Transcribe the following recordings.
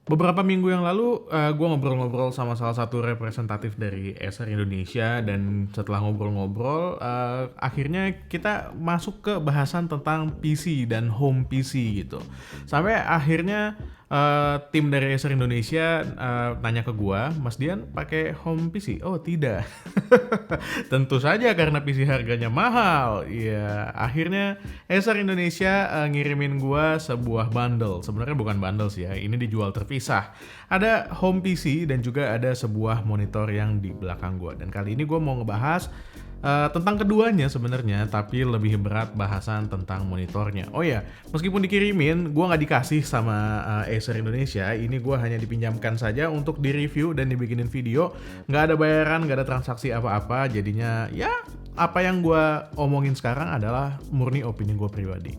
Beberapa minggu yang lalu, gue ngobrol-ngobrol sama salah satu representatif dari Acer Indonesia dan setelah ngobrol-ngobrol, akhirnya kita masuk ke bahasan tentang PC dan home PC gitu. Sampai akhirnya, tim dari Acer Indonesia, nanya ke gua, "Mas Dian pakai home PC?" "Oh tidak." Tentu saja karena PC harganya mahal. Iya, akhirnya Acer Indonesia, ngirimin gua sebuah bundle. Sebenarnya bukan bundle sih ya, ini dijual terpisah. Ada home PC dan juga ada sebuah monitor yang di belakang gua. Dan kali ini gua mau ngebahas tentang keduanya sebenarnya, tapi lebih berat bahasan tentang monitornya. Oh ya, meskipun dikirimin, gua nggak dikasih sama Acer Indonesia. Ini gua hanya dipinjamkan saja untuk di-review dan dibikinin video. Nggak ada bayaran, nggak ada transaksi apa-apa. Jadinya ya, apa yang gua omongin sekarang adalah murni opini gua pribadi.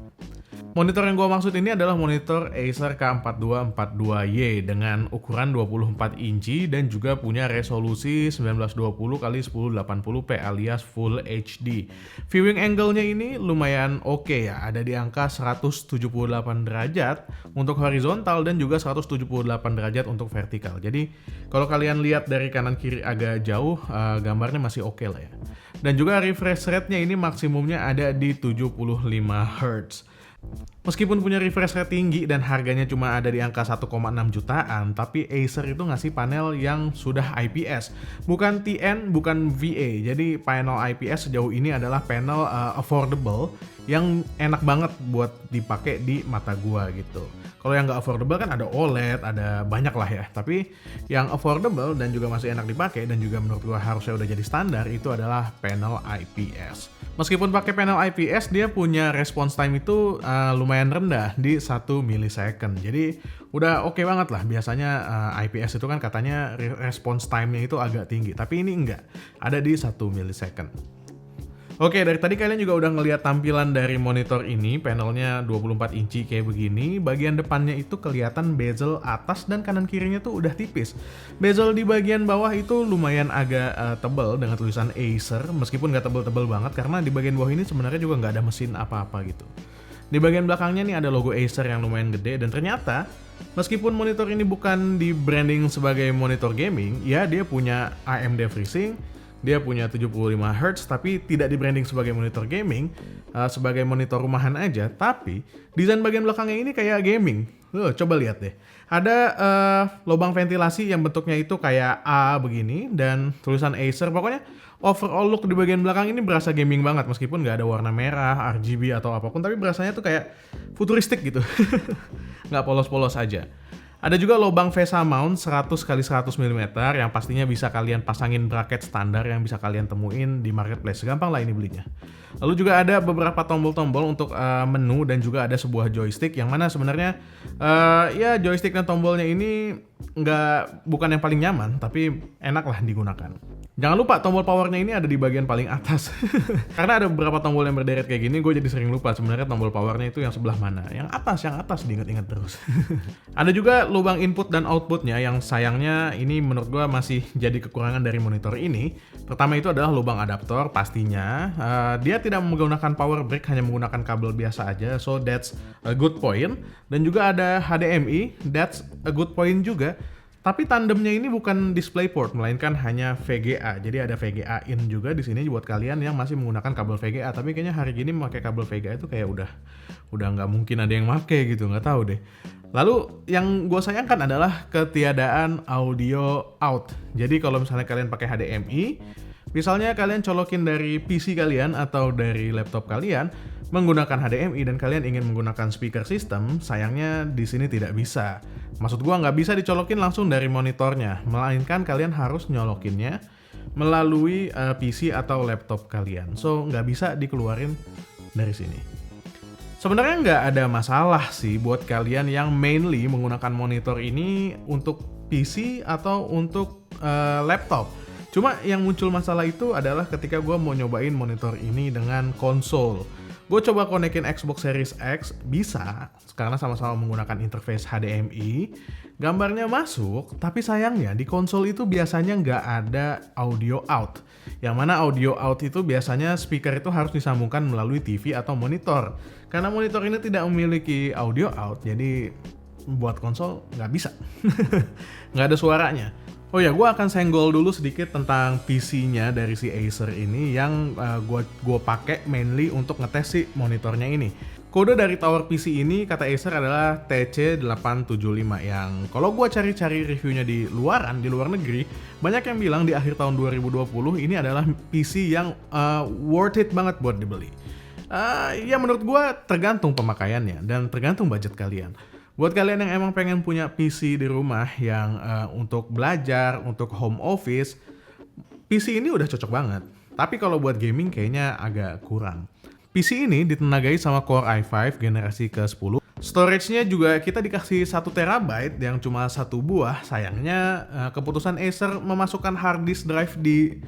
Monitor yang gue maksud ini adalah monitor Acer K4242Y dengan ukuran 24 inci dan juga punya resolusi 1920 x 1080p alias Full HD. Viewing angle-nya ini lumayan oke ya, ada di angka 178 derajat untuk horizontal dan juga 178 derajat untuk vertikal. Jadi kalau kalian lihat dari kanan kiri agak jauh, gambarnya masih oke lah ya. Dan juga refresh rate-nya ini maksimumnya ada di 75 Hz. Meskipun punya refresh rate tinggi dan harganya cuma ada di angka 1,6 jutaan, tapi Acer itu ngasih panel yang sudah IPS. Bukan TN, bukan VA. Jadi panel IPS sejauh ini adalah panel affordable yang enak banget buat dipakai di mata gua gitu. Kalau yang nggak affordable kan ada OLED, ada banyak lah ya. Tapi yang affordable dan juga masih enak dipakai dan juga menurut gua harusnya udah jadi standar itu adalah panel IPS. Meskipun pakai panel IPS, dia punya response time itu lumayan rendah di 1 millisecond. Jadi udah oke banget lah. Biasanya IPS itu kan katanya response time-nya itu agak tinggi, tapi ini enggak. Ada di 1 millisecond. Oke, dari tadi kalian juga udah ngelihat tampilan dari monitor ini, panelnya 24 inci kayak begini. Bagian depannya itu kelihatan bezel atas dan kanan kirinya tuh udah tipis. Bezel di bagian bawah itu lumayan agak tebal dengan tulisan Acer, meskipun nggak tebel-tebel banget karena di bagian bawah ini sebenarnya juga nggak ada mesin apa-apa gitu. Di bagian belakangnya nih ada logo Acer yang lumayan gede dan ternyata meskipun monitor ini bukan di branding sebagai monitor gaming, ya dia punya AMD FreeSync, dia punya 75 Hz tapi tidak di branding sebagai monitor gaming, sebagai monitor rumahan aja, tapi desain bagian belakangnya ini kayak gaming. Coba lihat deh. Ada lubang ventilasi yang bentuknya itu kayak A begini dan tulisan Acer. Pokoknya overall look di bagian belakang ini berasa gaming banget meskipun nggak ada warna merah, RGB atau apapun, tapi berasanya tuh kayak futuristik gitu. Nggak polos-polos aja. Ada juga lubang VESA mount 100 x 100 mm yang pastinya bisa kalian pasangin bracket standar yang bisa kalian temuin di marketplace. Gampang lah ini belinya. Lalu juga ada beberapa tombol-tombol untuk menu dan juga ada sebuah joystick yang mana sebenarnya ya joystick dan tombolnya ini bukan yang paling nyaman tapi enak lah digunakan. Jangan lupa tombol powernya ini ada di bagian paling atas. Karena ada beberapa tombol yang berderet kayak gini, gue jadi sering lupa sebenarnya tombol powernya itu yang sebelah mana. Yang atas diingat-ingat terus. Ada juga lubang input dan outputnya yang sayangnya ini menurut gue masih jadi kekurangan dari monitor ini. Pertama itu adalah lubang adaptor pastinya. Dia tidak menggunakan power brick, hanya menggunakan kabel biasa aja. So that's a good point. Dan juga ada HDMI, that's a good point juga. Tapi tandemnya ini bukan DisplayPort, melainkan hanya VGA. Jadi ada VGA in juga di sini buat kalian yang masih menggunakan kabel VGA. Tapi kayaknya hari gini memakai kabel VGA itu kayak udah nggak mungkin ada yang make gitu, nggak tahu deh. Lalu yang gue sayangkan adalah ketiadaan audio out. Jadi kalau misalnya kalian pakai HDMI, misalnya kalian colokin dari PC kalian atau dari laptop kalian menggunakan HDMI dan kalian ingin menggunakan speaker system, sayangnya di sini tidak bisa. Maksud gua nggak bisa dicolokin langsung dari monitornya, melainkan kalian harus nyolokinnya melalui PC atau laptop kalian. So nggak bisa dikeluarin dari sini. Sebenarnya nggak ada masalah sih buat kalian yang mainly menggunakan monitor ini untuk PC atau untuk laptop. Cuma yang muncul masalah itu adalah ketika gue mau nyobain monitor ini dengan konsol. Gue coba konekin Xbox Series X, bisa, karena sama-sama menggunakan interface HDMI. Gambarnya masuk, tapi sayangnya di konsol itu biasanya nggak ada audio out. Yang mana audio out itu biasanya speaker itu harus disambungkan melalui TV atau monitor. Karena monitor ini tidak memiliki audio out, jadi buat konsol nggak bisa. Nggak ada suaranya. Oh ya, gue akan senggol dulu sedikit tentang PC-nya dari si Acer ini yang gue pakai mainly untuk ngetes si monitornya ini. Kode dari tower PC ini kata Acer adalah TC875 yang kalau gue cari-cari reviewnya di luar negeri, banyak yang bilang di akhir tahun 2020 ini adalah PC yang worth it banget buat dibeli. Ya menurut gue tergantung pemakaiannya dan tergantung budget kalian. Buat kalian yang emang pengen punya PC di rumah yang untuk belajar, untuk home office, PC ini udah cocok banget. Tapi kalau buat gaming kayaknya agak kurang. PC ini ditenagai sama Core i5 generasi ke-10. Storage-nya juga kita dikasih 1 TB yang cuma satu buah. Sayangnya keputusan Acer memasukkan hard disk drive di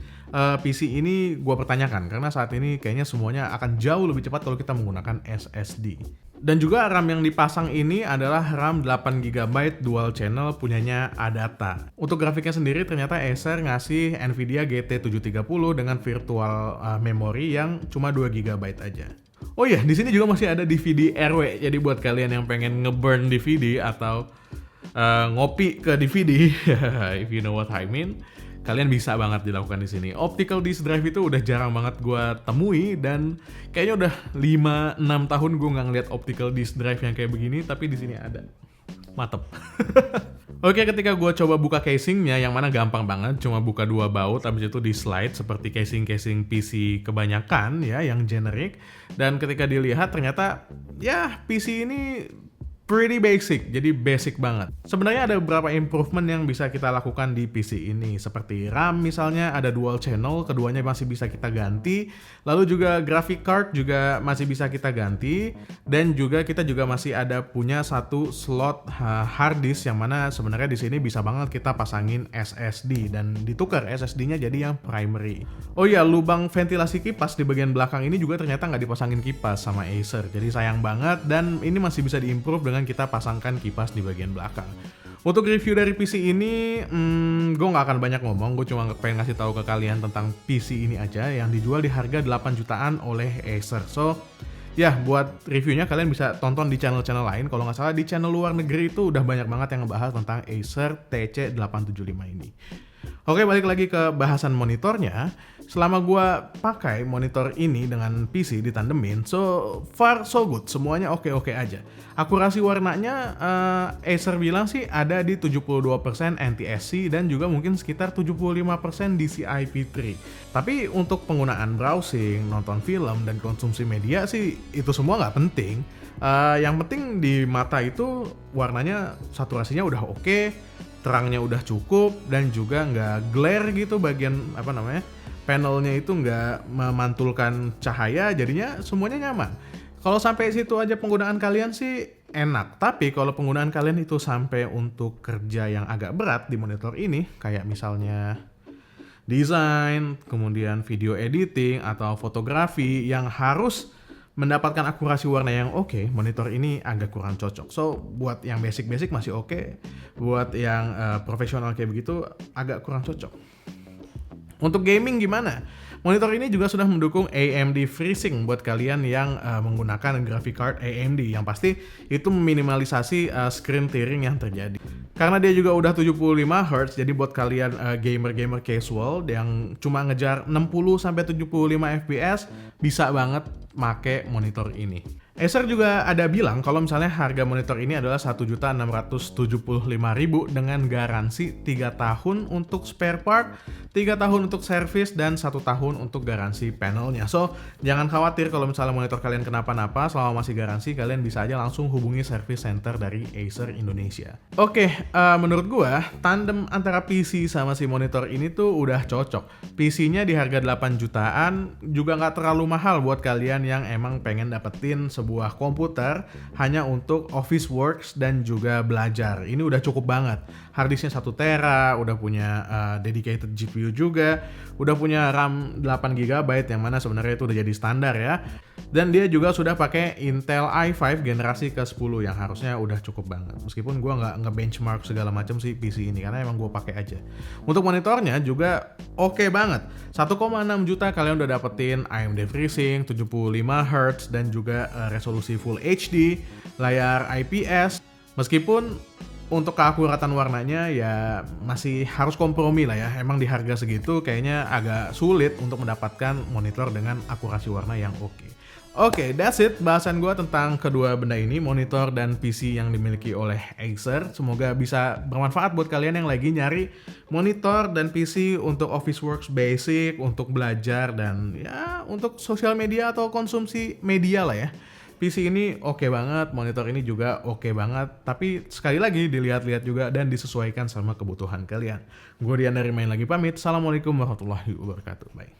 PC ini gue pertanyakan. Karena saat ini kayaknya semuanya akan jauh lebih cepat kalau kita menggunakan SSD. Dan juga RAM yang dipasang ini adalah RAM 8GB dual channel punyanya Adata. Untuk grafiknya sendiri ternyata Acer ngasih Nvidia GT 730 dengan virtual memory yang cuma 2GB aja. Oh iya, di sini juga masih ada DVD RW. Jadi buat kalian yang pengen ngeburn DVD atau ngopi ke DVD, if you know what I mean, kalian bisa banget dilakukan di sini. Optical disk drive itu udah jarang banget gue temui dan kayaknya udah 5-6 tahun gue nggak ngeliat optical disk drive yang kayak begini, tapi di sini ada. Mantep. Oke, ketika gue coba buka casingnya, yang mana gampang banget, cuma buka 2 baut, habis itu di slide seperti casing PC kebanyakan ya, yang generic. Dan ketika dilihat ternyata ya PC ini pretty basic, jadi basic banget. Sebenarnya ada beberapa improvement yang bisa kita lakukan di PC ini, seperti RAM misalnya ada dual channel, keduanya masih bisa kita ganti. Lalu juga graphic card juga masih bisa kita ganti, dan juga kita juga masih ada punya satu slot hard disk yang mana sebenarnya di sini bisa banget kita pasangin SSD dan ditukar SSD-nya jadi yang primary. Oh iya, lubang ventilasi kipas di bagian belakang ini juga ternyata nggak dipasangin kipas sama Acer, jadi sayang banget dan ini masih bisa diimprove dengan kita pasangkan kipas di bagian belakang. Untuk review dari PC ini, gue nggak akan banyak ngomong, gue cuma pengen ngasih tahu ke kalian tentang PC ini aja yang dijual di harga 8 jutaan oleh Acer. So, ya buat reviewnya kalian bisa tonton di channel-channel lain. Kalau nggak salah di channel luar negeri itu udah banyak banget yang ngebahas tentang Acer TC875 ini. Oke, balik lagi ke bahasan monitornya. Selama gue pakai monitor ini dengan PC ditandemin, so far so good, semuanya oke-oke aja. Akurasi warnanya Acer bilang sih ada di 72% NTSC dan juga mungkin sekitar 75% DCI-P3. Tapi untuk penggunaan browsing, nonton film, dan konsumsi media sih itu semua nggak penting. Yang penting di mata itu warnanya saturasinya udah oke, terangnya udah cukup, dan juga nggak glare gitu bagian panelnya itu nggak memantulkan cahaya, jadinya semuanya nyaman. Kalau sampai situ aja penggunaan kalian sih enak, tapi kalau penggunaan kalian itu sampai untuk kerja yang agak berat di monitor ini, kayak misalnya desain, kemudian video editing, atau fotografi yang harus mendapatkan akurasi warna yang oke, monitor ini agak kurang cocok. So, buat yang basic-basic masih oke, buat yang profesional kayak begitu agak kurang cocok. Untuk gaming gimana? Monitor ini juga sudah mendukung AMD FreeSync buat kalian yang menggunakan graphic card AMD. Yang pasti itu meminimalisasi screen tearing yang terjadi. Karena dia juga udah 75Hz, jadi buat kalian gamer-gamer casual yang cuma ngejar 60-75 fps, bisa banget make monitor ini. Acer juga ada bilang kalau misalnya harga monitor ini adalah 1.675.000 dengan garansi 3 tahun untuk spare part, 3 tahun untuk service, dan 1 tahun untuk garansi panelnya. So, jangan khawatir kalau misalnya monitor kalian kenapa-napa, selama masih garansi kalian bisa aja langsung hubungi service center dari Acer Indonesia. Oke, menurut gua tandem antara PC sama si monitor ini tuh udah cocok. PC-nya di harga 8 jutaan juga nggak terlalu mahal buat kalian yang emang pengen dapetin sebuah komputer hanya untuk office works dan juga belajar. Ini udah cukup banget. Harddisknya 1 tera, udah punya dedicated GPU juga, udah punya RAM 8GB yang mana sebenarnya itu udah jadi standar ya. Dan dia juga sudah pakai Intel i5 generasi ke-10 yang harusnya udah cukup banget. Meskipun gue nggak nge-benchmark segala macam sih PC ini karena emang gue pakai aja. Untuk monitornya juga oke banget. 1,6 juta kalian udah dapetin AMD FreeSync, 75Hz, dan juga resolusi Full HD, layar IPS, Meskipun untuk keakuratan warnanya ya masih harus kompromi lah ya. Emang di harga segitu kayaknya agak sulit untuk mendapatkan monitor dengan akurasi warna yang oke. Oke, that's it bahasan gue tentang kedua benda ini, monitor dan PC yang dimiliki oleh Acer. Semoga bisa bermanfaat buat kalian yang lagi nyari monitor dan PC untuk office works basic, untuk belajar dan ya untuk sosial media atau konsumsi media lah ya. PC ini oke banget, monitor ini juga oke banget, tapi sekali lagi dilihat-lihat juga dan disesuaikan sama kebutuhan kalian. Gue Dian dari Main Lagi pamit, Assalamualaikum warahmatullahi wabarakatuh, bye.